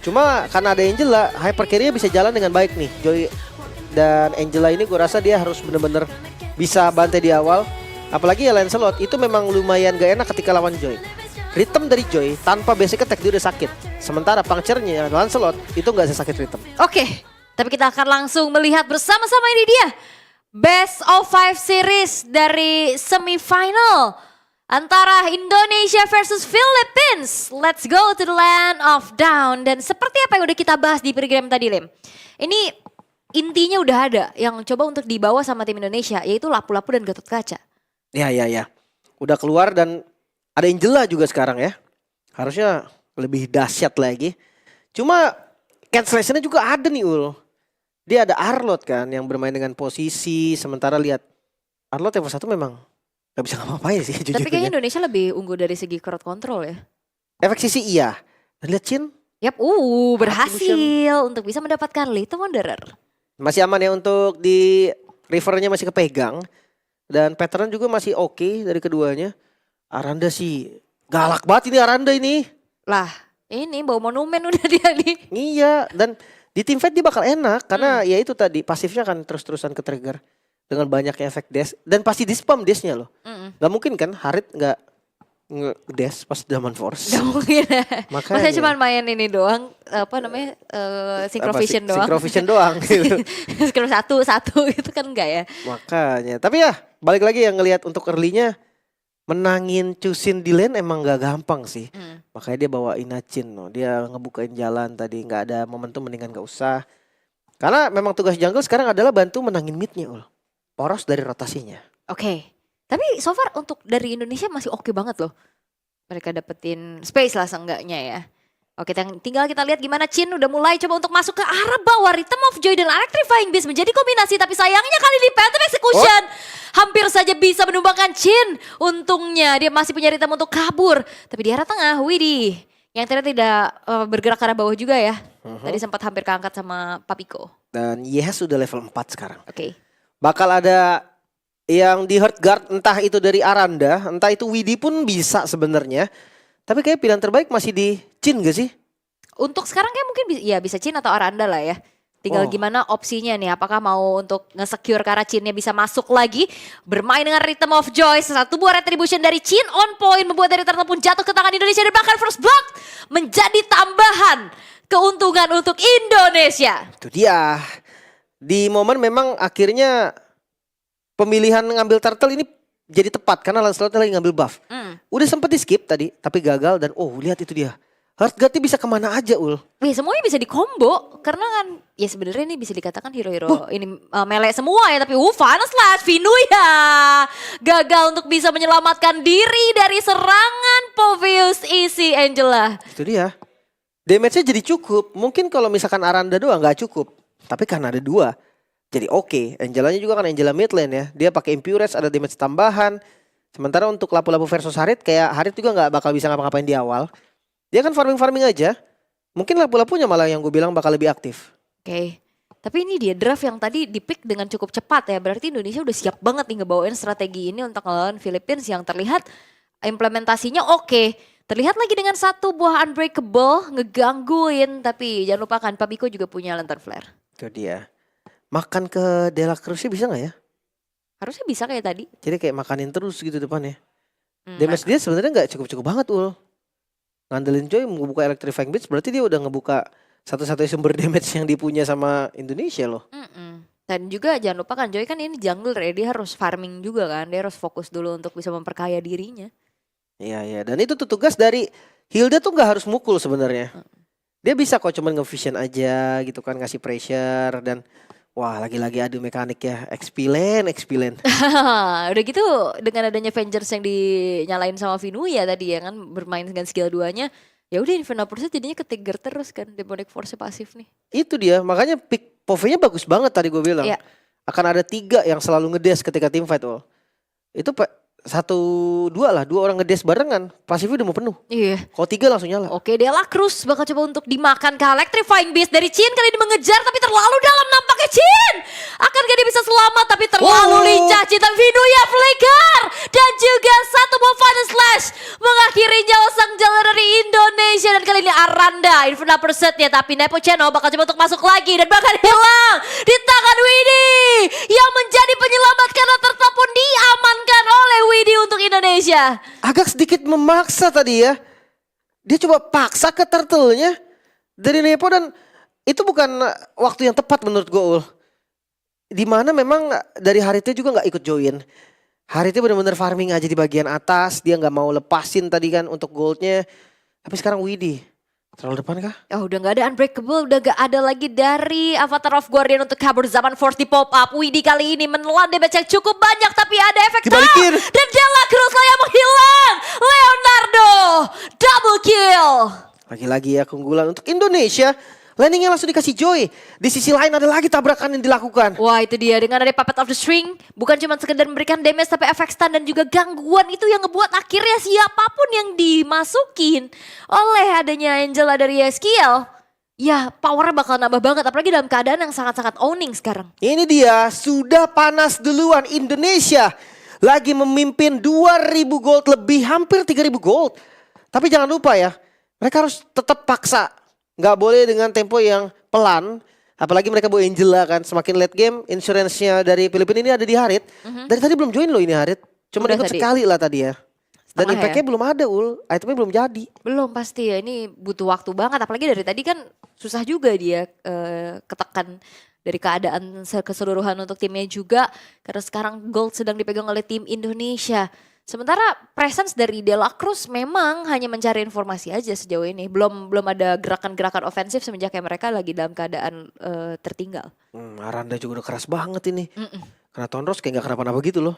Cuma karena ada Angela, hyper carry-nya bisa jalan dengan baik nih. Joy dan Angela ini gue rasa dia harus bener-bener bisa bantai di awal. Apalagi ya Lancelot itu memang lumayan gak enak ketika lawan Joy. Rhythm dari Joy tanpa basic attack dia udah sakit. Sementara puncture-nya Lancelot itu gak sesakit rhythm. Oke, tapi kita akan langsung melihat bersama-sama ini dia. Best of 5 series dari semifinal antara Indonesia versus Philippines. Let's go to the land of down. Dan seperti apa yang udah kita bahas di program tadi, Lim. Ini intinya udah ada yang coba untuk dibawa sama tim Indonesia, yaitu Lapu-Lapu dan Gatot Kaca. Ya. Udah keluar dan ada Angela juga sekarang ya. Harusnya lebih dahsyat lagi. Cuma cancellation-nya juga ada nih Ul. Dia ada Arlot kan yang bermain dengan posisi. Sementara lihat Arlot level 1 memang gak bisa ngapa-ngapain sih jujur. Tapi kayaknya Indonesia lebih unggul dari segi crowd control ya. Efek sisi iya. Dan lihat Chin. Yap, berhasil untuk bisa mendapatkan Little Wanderer. Masih aman ya untuk di rivernya masih kepegang. Dan pattern juga masih oke dari keduanya. Aranda sih galak banget ini Aranda ini. Lah, ini bawa monumen udah dia nih. Iya, dan di team fight dia bakal enak karena ya itu tadi pasifnya kan terus-terusan ke-trigger dengan banyaknya efek dash dan pasti di spam dashnya loh. Gak mungkin kan Harit nggak dash pas zaman force. Gak mungkin. Makanya. Masa cuma main ini doang, apa namanya, synchrovision doang. Synchrovision doang. Gitu. Skill satu gitu kan enggak ya. Makanya, tapi ya balik lagi yang ngelihat untuk early-nya menangin Chusin di lane emang gak gampang sih. Makanya dia bawa Inachin loh. Dia ngebukain jalan tadi. Gak ada momentum mendingan gak usah. Karena memang tugas jungle sekarang adalah bantu menangin mid-nya Ul. Poros dari rotasinya. Oke. Tapi so far untuk dari Indonesia masih oke banget loh. Mereka dapetin space lah seenggaknya ya. Oke, tinggal kita lihat gimana Chin udah mulai coba untuk masuk ke arah bawah. Rhythm of Joy dan Electrifying Beast menjadi kombinasi. Tapi sayangnya kali ini Phantom Execution hampir saja bisa menumbangkan Chin. Untungnya dia masih punya rhythm untuk kabur. Tapi di arah tengah, Widih. Yang ternyata tidak bergerak ke arah bawah juga ya. Tadi sempat hampir keangkat sama Papiko. Dan Yes sudah level 4 sekarang. Oke. Bakal ada yang di hurt guard entah itu dari Aranda. Entah itu Widih pun bisa sebenarnya. Tapi kayak pilihan terbaik masih di Chin gak sih? Untuk sekarang kayak mungkin bisa Chin atau Aranda lah ya. Tinggal gimana opsinya nih. Apakah mau untuk nge-secure karena Chinnya bisa masuk lagi. Bermain dengan Rhythm of Joy. Satu buah retribution dari Chin on point. Membuat dari turtle pun jatuh ke tangan Indonesia. Dan bahkan first blood menjadi tambahan keuntungan untuk Indonesia. Itu dia. Di momen memang akhirnya pemilihan ngambil turtle ini jadi tepat karena Lancelot lagi ngambil buff. Udah sempet di skip tadi tapi gagal dan lihat itu dia. Heart guard bisa kemana aja Ul. Wih, semuanya bisa dikombo karena kan ya sebenarnya ini bisa dikatakan hero-hero ini melee semua ya, tapi Final Slash Vinuya gagal untuk bisa menyelamatkan diri dari serangan Povius Easy Angela. Itu dia. Damage-nya jadi cukup. Mungkin kalau misalkan Aranda doang nggak cukup. Tapi karena ada dua jadi oke. Angelanya juga kan Angela mid lane ya. Dia pakai Impuress ada damage tambahan. Sementara untuk Lapu-Lapu versus Harit kayak Harit juga nggak bakal bisa ngapa-ngapain di awal. Dia kan farming aja. Mungkin Lapu-Lapunya malah yang gue bilang bakal lebih aktif. Oke. Tapi ini dia draft yang tadi di-pick dengan cukup cepat ya. Berarti Indonesia udah siap banget nih ngebawain strategi ini untuk ngelawan Philippines yang terlihat implementasinya oke. Terlihat lagi dengan satu buah unbreakable ngegangguin. Tapi jangan lupakan Papiko juga punya lantern flare. Itu dia. Makan ke Dela Cruznya bisa gak ya? Harusnya bisa kayak tadi. Jadi kayak makanin terus gitu depannya. Damage dia sebenarnya gak cukup-cukup banget Ul. Ngandelin Joy membuka Electrifying Beats berarti dia udah ngebuka satu-satunya sumber damage yang dipunya sama Indonesia loh. Dan juga jangan lupakan Joy kan ini jungler ya, dia harus farming juga kan. Dia harus fokus dulu untuk bisa memperkaya dirinya. Iya dan itu tuh tugas dari Hilda tuh gak harus mukul sebenarnya. Dia bisa kok cuman nge-vision aja gitu kan ngasih pressure dan wah lagi-lagi adu mekanik ya. XP lane. Udah gitu dengan adanya Avengers yang dinyalain sama Vinuya tadi ya kan bermain dengan skill 2-nya. Ya udah Inferno Pursuit jadinya ke-trigger terus kan Demonic Force pasif nih. Itu dia makanya pick Pove-nya bagus banget tadi gue bilang. Iya. Akan ada 3 yang selalu ngedes ketika team fight Itu dua lah, dua orang ngedes barengan, pasifnya udah mau penuh. Iya. Kalau 3 langsung nyala. Oke, Dela Cruz bakal coba untuk dimakan ke Electrifying Beast dari Chin. Kali ini mengejar tapi terlalu dalam nampaknya Chin. Akankah dia bisa selamat tapi terlalu lincah Chin. Tapi Vinuya flicker. Dan juga satu bom Final Slash mengakhiri nyawa sang jalan dari Indonesia. Dan kali ini Aranda Inferno Perset ya. Tapi Nepo Channel bakal coba untuk masuk lagi. Dan bahkan hilang di tangan Widi. Yang menjadi penyelamat karena Turtle pun diamankan oleh Widi untuk Indonesia. Agak sedikit memaksa tadi ya. Dia coba paksa ke turtle-nya dari Nepo dan itu bukan waktu yang tepat menurut gue, Ul. Dimana memang dari Haritnya juga nggak ikut join. Haritnya benar-benar farming aja di bagian atas. Dia nggak mau lepasin tadi kan untuk goldnya. Tapi sekarang Widi terlalu depan kah? Oh, udah gak ada Unbreakable, udah gak ada lagi dari Avatar of Guardian untuk kabur zaman 40 pop up. Widi kali ini menelan damage yang cukup banyak tapi ada efek Dibalikin. dan Dela Cruz lah yang menghilang. Leonardo double kill. Lagi-lagi ya keunggulan untuk Indonesia. Landingnya langsung dikasih Joy. Di sisi lain ada lagi tabrakan yang dilakukan. Wah, itu dia dengan ada Puppet of the String, bukan cuma sekedar memberikan damage tapi efek stun dan juga gangguan itu yang ngebuat akhirnya siapapun yang dimasukin oleh adanya Angela dari Eskiel, ya powernya bakal nambah banget apalagi dalam keadaan yang sangat-sangat owning sekarang. Ini dia sudah panas duluan Indonesia. Lagi memimpin 2.000 gold lebih, hampir 3.000 gold. Tapi jangan lupa ya, mereka harus tetap paksa. Nggak boleh dengan tempo yang pelan. Apalagi mereka bawa Angela kan. Semakin late game, insurance-nya dari Filipina ini ada di Harit. Dari tadi belum join loh ini Harit. Cuma Udah ikut tadi. sekali lah tadi ya. Dan Setengah impact-nya ya? belum ada, Ul. Itemnya belum jadi. Belum pasti ya, ini butuh waktu banget apalagi dari tadi kan susah juga dia ketekan dari keadaan keseluruhan untuk timnya juga karena sekarang gold sedang dipegang oleh tim Indonesia. Sementara presence dari Dela Cruz memang hanya mencari informasi aja sejauh ini. Belum ada gerakan-gerakan ofensif semenjak kayak mereka lagi dalam keadaan tertinggal. Aranda juga udah keras banget ini. Karena Tonros kayak gak kenapa-napa gitu loh.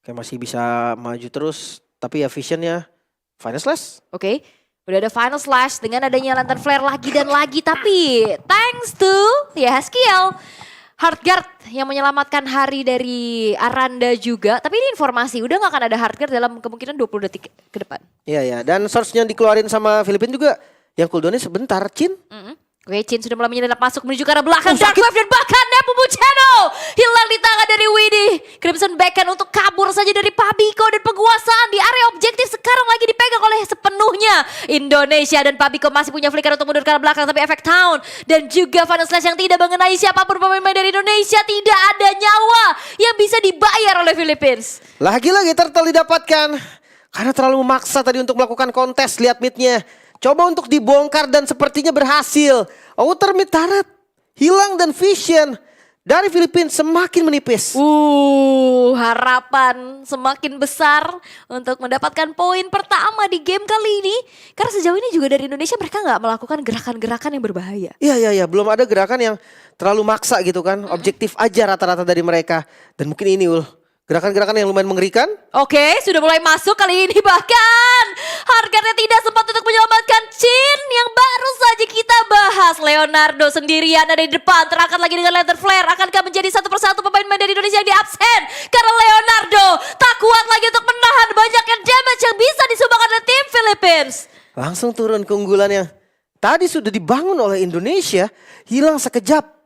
Kayak masih bisa maju terus. Tapi ya visionnya Final Slash. Oke, udah ada Final Slash dengan adanya Lantern Flare lagi dan lagi. Tapi thanks to ya Haskiel, Heartguard yang menyelamatkan hari dari Aranda juga. Tapi ini informasi, udah gak akan ada Heartguard dalam kemungkinan 20 detik ke depan. Iya ya, dan source-nya dikeluarin sama Filipina juga yang cooldownnya sebentar, Chin. Oke, Chin sudah mulai menyelinap masuk menuju ke arah belakang. Dark sakit. Wave dan bahkan Nepo Buceno hilang di tangan dari Widi. Crimson Backhand untuk kabur saja dari Pabiko dan penguasaan di area objektif sekarang lagi dipegang oleh sepenuhnya Indonesia. Dan Pabiko masih punya flicker untuk mundur ke arah belakang tapi efek Town dan juga Final Slash yang tidak mengenai siapapun pemain dari Indonesia. Tidak ada nyawa yang bisa dibayar oleh Philippines. Lagi-lagi turtle didapatkan. Karena terlalu memaksa tadi untuk melakukan kontes, lihat midnya. Coba untuk dibongkar dan sepertinya berhasil. Outer mid turret hilang dan vision dari Filipina semakin menipis. Harapan semakin besar untuk mendapatkan poin pertama di game kali ini. Karena sejauh ini juga dari Indonesia mereka nggak melakukan gerakan-gerakan yang berbahaya. Iya, belum ada gerakan yang terlalu maksa gitu kan. Objektif aja rata-rata dari mereka. Dan mungkin ini Ul, gerakan-gerakan yang lumayan mengerikan. Oke, sudah mulai masuk kali ini bahkan harganya tidak sempat untuk menyelamatkan Chin yang baru saja kita bahas. Leonardo sendirian ada di depan, terangkat lagi dengan Lantern Flare. Akankah menjadi satu persatu pemain-pemain dari Indonesia yang di absen? Karena Leonardo tak kuat lagi untuk menahan banyaknya damage yang bisa disumbangkan oleh tim Philippines. Langsung turun keunggulannya. Tadi sudah dibangun oleh Indonesia, hilang sekejap.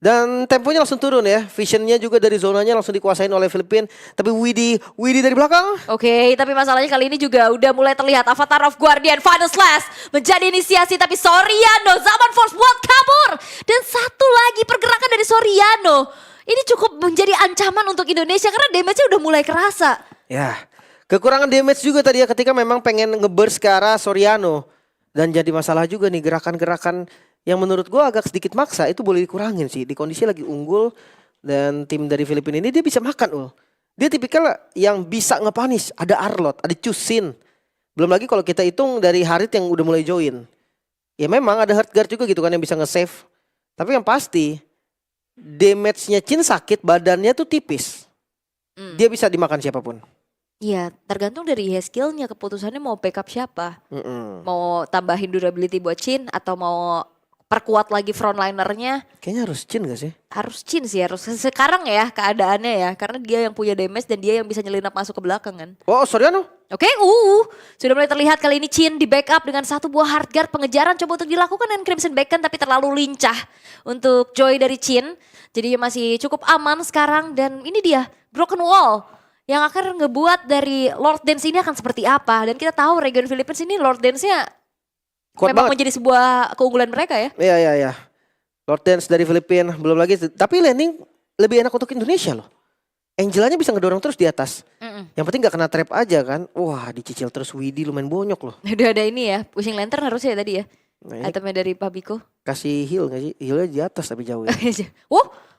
Dan temponya langsung turun ya. Visionnya juga dari zonanya langsung dikuasain oleh Filipina. Tapi Widi dari belakang. Oke, tapi masalahnya kali ini juga udah mulai terlihat Avatar of Guardian Final Slash menjadi inisiasi. Tapi Soriano, Zaman Force buat kabur. Dan satu lagi pergerakan dari Soriano. Ini cukup menjadi ancaman untuk Indonesia karena damage-nya udah mulai kerasa. Ya, kekurangan damage juga tadi ya ketika memang pengen nge-burst ke arah Soriano. Dan jadi masalah juga nih gerakan-gerakan yang menurut gue agak sedikit maksa itu boleh dikurangin sih. Di kondisi lagi unggul dan tim dari Filipina ini dia bisa makan. Dia tipikal yang bisa nge-punish. Ada Arlot, ada Chusin. Belum lagi kalau kita hitung dari Harit yang udah mulai join. Ya memang ada Heartguard juga gitu kan yang bisa nge-save. Tapi yang pasti damage-nya Chin sakit, badannya tuh tipis. Dia bisa dimakan siapapun. Iya, tergantung dari skillnya keputusannya mau backup siapa. Mau tambahin durability buat Chin atau mau perkuat lagi frontlinernya. Kayaknya harus Chin gak sih? Harus Chin sih, harus sekarang ya keadaannya ya. Karena dia yang punya damage dan dia yang bisa nyelinap masuk ke belakang kan. Oh, Soriano. Oke, sudah mulai terlihat kali ini Chin di backup dengan satu buah hard guard. Pengejaran coba untuk dilakukan dengan Crimson Bacon tapi terlalu lincah untuk Joy dari Chin. Jadi masih cukup aman sekarang dan ini dia Broken Wall yang akan ngebuat dari Lord Dance ini akan seperti apa. Dan kita tahu region Philippines ini Lord Dance-nya Kuat memang banget. menjadi sebuah keunggulan mereka ya. Iya. Lord Dance dari Filipina belum lagi. Tapi landing lebih enak untuk Indonesia loh. Angelanya bisa ngedorong terus di atas. Yang penting gak kena trap aja kan. Wah dicicil terus Widi lumayan bonyok loh. Udah ada ini ya, pushing lantern harusnya ya tadi ya. Nah, ini Itemnya dari Pabiko. kasih heal gak sih? Healnya di atas tapi jauh ya.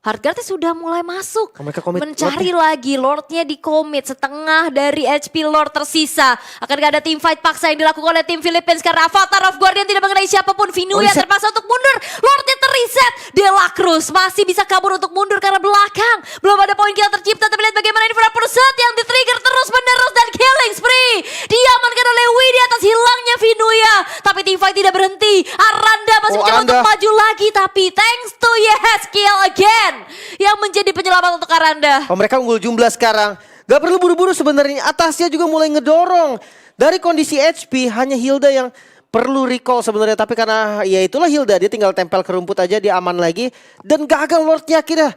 Hardguardnya sudah mulai masuk. Mereka komit Mencari lagi Lordnya di commit. Setengah dari HP Lord tersisa. Akan gak ada team fight paksa yang dilakukan oleh tim Philippines. Karena Avatar of Guardian tidak mengenai siapapun. Vinuya reset. terpaksa untuk mundur. Lordnya terreset. De La Cruz masih bisa kabur untuk mundur karena belakang. Belum ada poin kill tercipta. Tapi lihat bagaimana ini para Pursuit yang di-trigger terus menerus. Dan killing spree diamankan oleh Widi atas hilangnya Vinuya. Tapi team fight tidak berhenti. Aranda masih mencoba untuk maju lagi. Tapi thanks to Yeskiel again yang menjadi penyelamat untuk Aranda. Oh mereka unggul jumlah sekarang. Gak perlu buru-buru sebenarnya. Atasnya juga mulai ngedorong. Dari kondisi HP hanya Hilda yang perlu recall sebenarnya. Tapi karena ya itulah Hilda. Dia tinggal tempel ke rumput aja. Dia aman lagi. Dan gagal Lordnya akhirnya.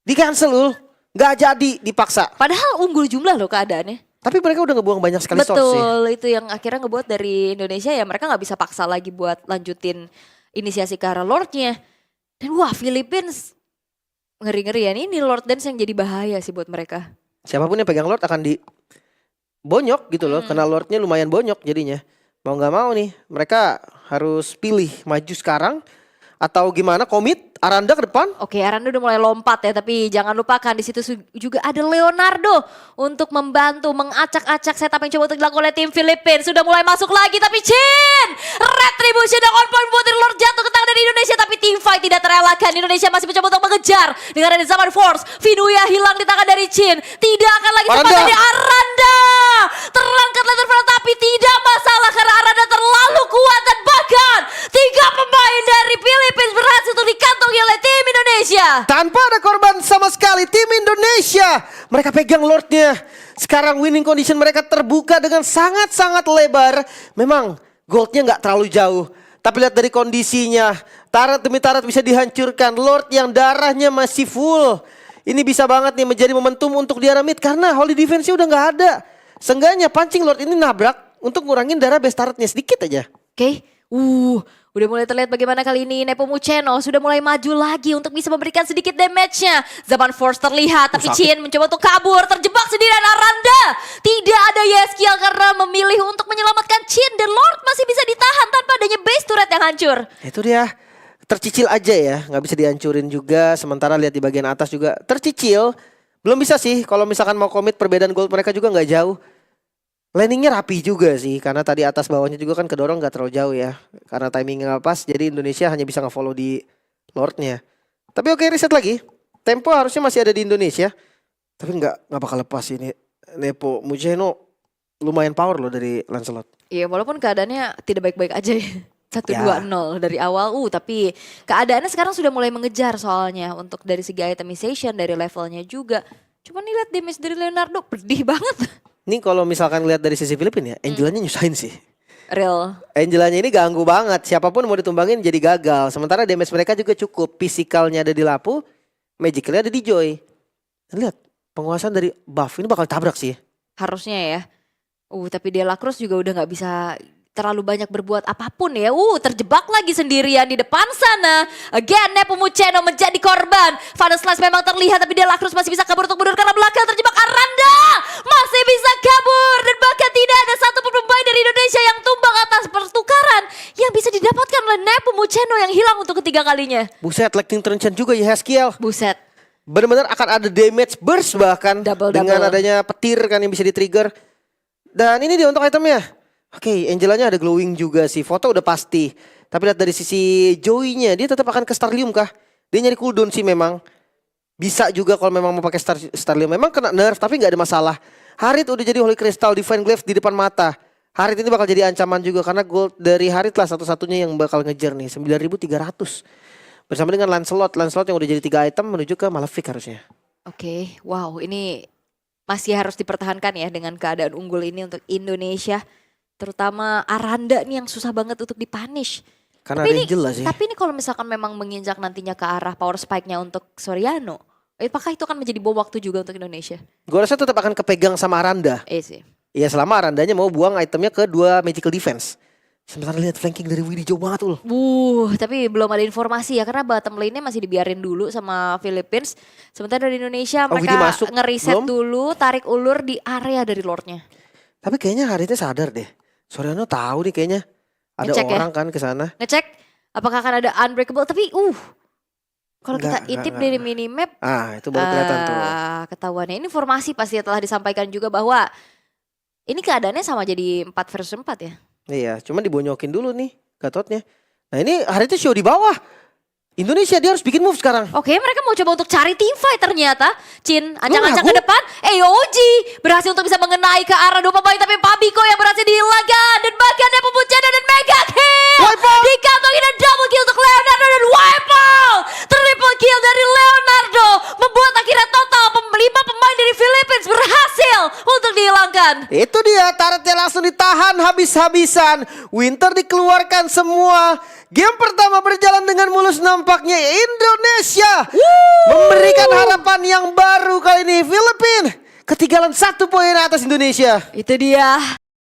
Di cancel. Gak jadi dipaksa. Padahal unggul jumlah loh keadaannya. Tapi mereka udah ngebuang banyak sekali source sih. Betul, itu yang akhirnya ngebuat dari Indonesia ya mereka gak bisa paksa lagi buat lanjutin inisiasi ke arah Lordnya. Dan wah Philippines ngeri-ngeri ya, ini Lord Dance yang jadi bahaya sih buat mereka. Siapapun yang pegang Lord akan di bonyok gitu loh. Karena Lordnya lumayan bonyok jadinya. Mau gak mau nih mereka harus pilih maju sekarang. Atau gimana komit Aranda ke depan. Oke, Aranda udah mulai lompat ya, tapi jangan lupakan di situ juga ada Leonardo untuk membantu mengacak-acak setup yang coba untuk dilakukan oleh tim Philippines. Sudah mulai masuk lagi tapi Chin! Retribution yang on point buat Lord jatuh ke tangan dari Indonesia tapi team fight tidak terelakkan. Indonesia masih mencoba untuk mengejar dengan ada Zaman Force. Vinuya hilang di tangan dari Chin. Tidak akan lagi sempat dari Aranda. Terangkat letter front tapi tidak masalah karena Aranda terlalu kuat dan bahkan 3 pemain dari Philippines berhasil untuk dikantongi oleh tim Indonesia. Tanpa ada korban sama sekali tim Indonesia. Mereka pegang Lordnya. Sekarang winning condition mereka terbuka dengan sangat-sangat lebar. Memang goldnya gak terlalu jauh. Tapi lihat dari kondisinya. Turret demi turret bisa dihancurkan. Lord yang darahnya masih full. Ini bisa banget nih menjadi momentum untuk di arah mid. Karena Holy Defense-nya udah gak ada. Seenggaknya pancing Lord ini nabrak untuk ngurangin darah base turretnya sedikit aja. Oke. Udah mulai terlihat bagaimana kali ini Nepomuceno sudah mulai maju lagi untuk bisa memberikan sedikit damage-nya. Zaman Force terlihat tapi Chin mencoba untuk kabur, terjebak sendirian Aranda. Tidak ada Yeskiel karena memilih untuk menyelamatkan Chin dan Lord masih bisa ditahan tanpa adanya base turret yang hancur. Itu dia. Tercicil aja ya, nggak bisa dihancurin juga. Sementara lihat di bagian atas juga tercicil. Belum bisa sih kalau misalkan mau komit perbedaan gold mereka juga nggak jauh. Landingnya rapi juga sih karena tadi atas bawahnya juga kan kedorong gak terlalu jauh ya. Karena timingnya gak pas jadi Indonesia hanya bisa nge-follow di Lordnya. Tapi oke reset lagi. Tempo harusnya masih ada di Indonesia. Tapi gak bakal lepas ini. Nepomuceno lumayan power loh dari Lancelot. Iya walaupun keadaannya tidak baik-baik aja ya. 1-2-0 dari awal. Tapi keadaannya sekarang sudah mulai mengejar soalnya. Untuk dari segi itemization, dari levelnya juga. Cuman nih lihat damage dari Leonardo pedih banget. Ini kalau misalkan lihat dari sisi Filipina ya, Angelanya nyusahin sih. Real. Angelanya ini ganggu banget. Siapapun mau ditumbangin jadi gagal. Sementara damage mereka juga cukup. Physicalnya ada di Lapu, magicalnya ada di Joy. Dan lihat, penguasaan dari buff ini bakal tabrak sih. Harusnya ya. Tapi De La Cruz juga udah gak bisa terlalu banyak berbuat apapun ya. Terjebak lagi sendirian di depan sana. Again Nepomuceno menjadi korban. Final Slice memang terlihat tapi De La Cruz masih bisa kabur untuk mundur karena belakang terjebak. Aranda masih bisa kabur dan bahkan tidak ada satupun pemain dari Indonesia yang tumbang atas pertukaran yang bisa didapatkan oleh Nepomuceno yang hilang untuk ketiga kalinya. Buset, Lightning Trenchant juga ya Yeskiel. Buset. Benar-benar akan ada damage burst bahkan. Dengan adanya petir kan yang bisa di-trigger. Dan ini dia untuk itemnya. Oke, Angelanya ada glowing juga sih. Foto udah pasti. Tapi lihat dari sisi Joey-nya, dia tetap akan ke Starlium kah? Dia nyari cooldown sih memang. Bisa juga kalau memang mau pakai Starlium. Memang kena nerf tapi nggak ada masalah. Harit udah jadi Holy Crystal, Divine Glaive di depan mata. Harit ini bakal jadi ancaman juga karena gol dari Harit lah satu-satunya yang bakal ngejar nih 9.300 bersama dengan Lancelot yang udah jadi 3 item menuju ke Malefic harusnya. Oke, wow ini masih harus dipertahankan ya dengan keadaan unggul ini untuk Indonesia. Terutama Aranda nih yang susah banget untuk dipunish. Karena Tapi ini, Angel lah sih. tapi ini kalau misalkan memang menginjak nantinya ke arah power spike-nya untuk Soriano, apakah itu akan menjadi bom waktu juga untuk Indonesia? Gue rasa tetap akan kepegang sama Aranda. Sih. Iya selama Arandanya mau buang itemnya ke 2 magical defense. Sementara lihat flanking dari Widi jauh banget tuh. Tapi belum ada informasi ya karena bottom lane-nya masih dibiarin dulu sama Philippines. Sementara dari Indonesia Widi mereka masuk, ngeriset belum? dulu, tarik ulur di area dari lordnya. Tapi kayaknya Haritnya sadar deh. Soriano tahu nih kayaknya ada Ngecek ya? orang kan ke sana. Ngecek apakah akan ada unbreakable tapi kalau kita Enggak, intip enggak. dari minimap Itu baru kelihatan tuh. ketahuannya ini informasi pasti telah disampaikan juga bahwa ini keadaannya sama jadi 4 versus 4 ya. Iya, cuman dibonyokin dulu nih Gatotnya. Nah ini Haritnya show di bawah. Indonesia dia harus bikin move sekarang. Oke, mereka mau coba untuk cari team fight ternyata. Cin, ancang-ancang ragu? ke depan. AOG berhasil untuk bisa mengenai ke arah 2 pemain. Tapi Pabiko yang berhasil dihilangkan. Dan bahkan ada Pupucena dan Mega Kill. Wipe out. Dikantongin dan double kill untuk Leonardo dan wipe out. Triple kill dari Leonardo. Membuat akhirnya total 5 pemain dari Philippines berhasil untuk dihilangkan. Itu dia, turretnya langsung ditahan habis-habisan. Winter dikeluarkan semua. Game pertama berjalan dengan mulus nampaknya Indonesia memberikan harapan yang baru kali ini. Filipina ketinggalan 1 poin atas Indonesia. Itu dia.